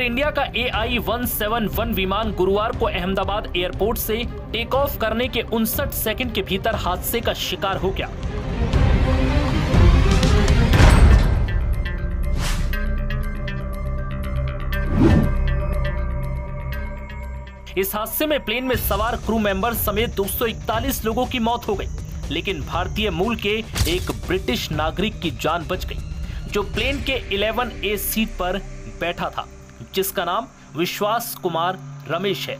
India का AI-171 विमान गुरुवार को अहमदाबाद एयरपोर्ट से टेक ऑफ करने के 59 सेकंड के भीतर हादसे का शिकार हो गया। इस हादसे में प्लेन में सवार क्रू मेंबर समेत 241 लोगों की मौत हो गई, लेकिन भारतीय मूल के एक ब्रिटिश नागरिक की जान बच गई, जो प्लेन के 11A सीट पर बैठा था, जिसका नाम विश्वास कुमार रमेश है।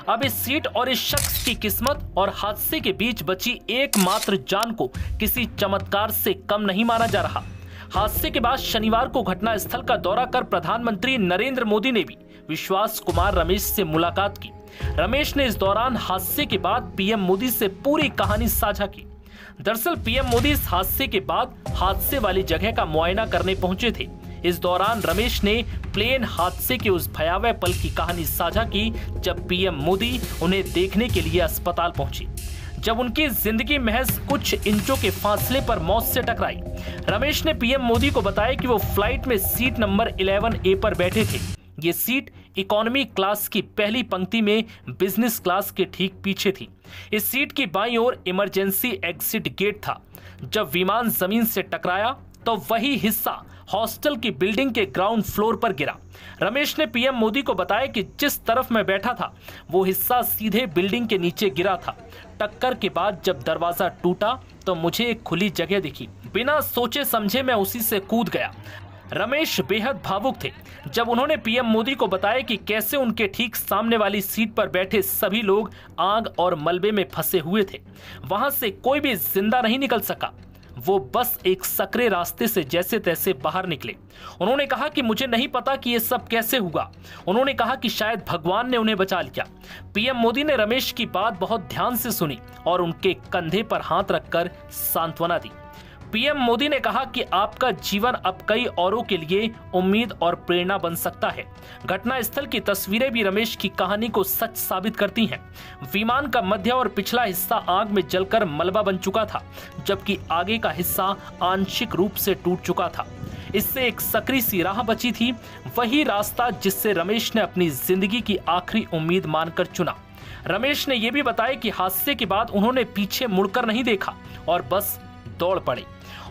अब इस सीट और इस शख्स की किस्मत और हादसे के बीच बची एकमात्र जान को किसी चमत्कार से कम नहीं माना जा रहा। हादसे के बाद शनिवार को घटनास्थल का दौरा कर प्रधानमंत्री नरेंद्र मोदी ने भी विश्वास कुमार रमेश से मुलाकात की। रमेश ने इस दौरान हादसे के बाद पीएम मोदी से पूरी कहानी साझा की। दरअसल पीएम मोदी इस हादसे के बाद हादसे वाली जगह का मुआयना करने पहुंचे थे। इस दौरान रमेश ने प्लेन हादसे के उस भयावह पल की कहानी साझा की जब पीएम मोदी उन्हें देखने के लिए अस्पताल पहुंचे, जब उनकी जिंदगी महज कुछ इंचों के फासले पर मौत से टकराई। रमेश ने पीएम मोदी को बताया कि वो फ्लाइट में सीट नंबर 11A पर बैठे थे। ये सीट इकोनॉमी क्लास की पहली पंक्ति में बिजनेस क्लास के ठीक पीछे थी। इस सीट की बाईं ओर इमरजेंसी एग्जिट गेट था। जब विमान जमीन से टकराया तो वही हिस्सा हॉस्टल की बिल्डिंग के ग्राउंड फ्लोर पर गिरा। रमेश ने पीएम मोदी को बताया कि जिस तरफ मैं बैठा था वो हिस्सा सीधे बिल्डिंग के नीचे गिरा था। टक्कर के बाद जब दरवाजा टूटा तो मुझे एक खुली जगह दिखी। बिना सोचे समझे मैं उसी से कूद गया। रमेश बेहद भावुक थे जब उन्होंने पीएम मोदी को बताया कि कैसे उनके ठीक सामने वाली सीट पर बैठे सभी लोग आग और मलबे में फंसे हुए थे। वहां से कोई भी जिंदा नहीं निकल सका। वो बस एक सकरे रास्ते से जैसे तैसे बाहर निकले। उन्होंने कहा कि मुझे नहीं पता कि ये सब कैसे हुआ। उन्होंने कहा कि शायद भगवान ने उन्हें बचा लिया। पीएम मोदी ने रमेश की बात बहुत ध्यान से सुनी और उनके कंधे पर हाथ रखकर सांत्वना दी। पीएम मोदी ने कहा कि आपका जीवन अब कई औरों के लिए उम्मीद और प्रेरणा बन सकता है। घटनास्थल की तस्वीरें भी रमेश की कहानी को सच साबित करती हैं। विमान का मध्य और पिछला हिस्सा आग में जलकर मलबा बन चुका था, जबकि आगे का हिस्सा आंशिक रूप से टूट चुका था। इससे एक सकरी सी राह बची थी, वही रास्ता जिससे रमेश ने अपनी जिंदगी की आखिरी उम्मीद मानकर चुना। रमेश ने यह भी बताया कि हादसे के बाद उन्होंने पीछे मुड़कर नहीं देखा और बस दौड़ पड़े।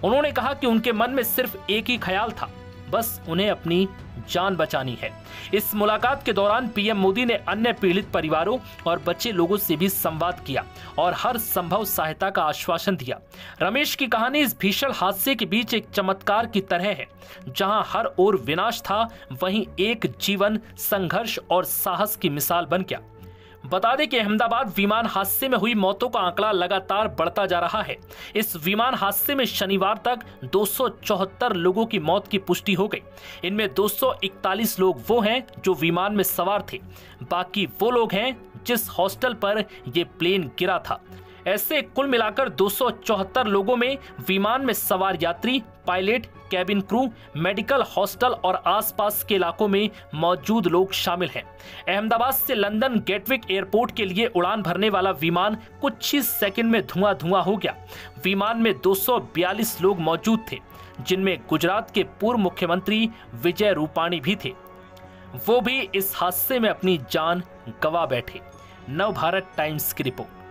उन्होंने कहा कि उनके मन में सिर्फ एक ही ख्याल था, बस उन्हें अपनी जान बचानी है। इस मुलाकात के दौरान पीएम मोदी ने अन्य पीड़ित परिवारों और बचे लोगों से भी संवाद किया और हर संभव सहायता का आश्वासन दिया। रमेश की कहानी इस भीषण हादसे के बीच एक चमत्कार की तरह है। जहां हर ओर विनाश था, वहीं एक जीवन संघर्ष और साहस की मिसाल बन गया। बता दें कि अहमदाबाद विमान हादसे में हुई मौतों का आंकड़ा लगातार बढ़ता जा रहा है। इस विमान हादसे में शनिवार तक 274 लोगों की मौत की पुष्टि हो गई। इनमें 241 लोग वो हैं जो विमान में सवार थे। बाकी वो लोग हैं जिस हॉस्टल पर ये प्लेन गिरा था। ऐसे कुल मिलाकर 274 लोगों में विमान में सवार यात्री, pilot, cabin crew, medical, hostel और आसपास के इलाकों में मौजूद लोग शामिल हैं। अहमदाबाद से लंदन गेटविक एयरपोर्ट के लिए उड़ान भरने वाला विमान कुछ ही सेकंड में धुआं हो गया। विमान में 242 लोग मौजूद थे, जिनमें गुजरात के पूर्व मुख्यमंत्री विजय रूपाणी भी थे। वो भी इस हादसे में अपनी जान गंवा बैठे। नवभारत टाइम्स की रिपोर्ट।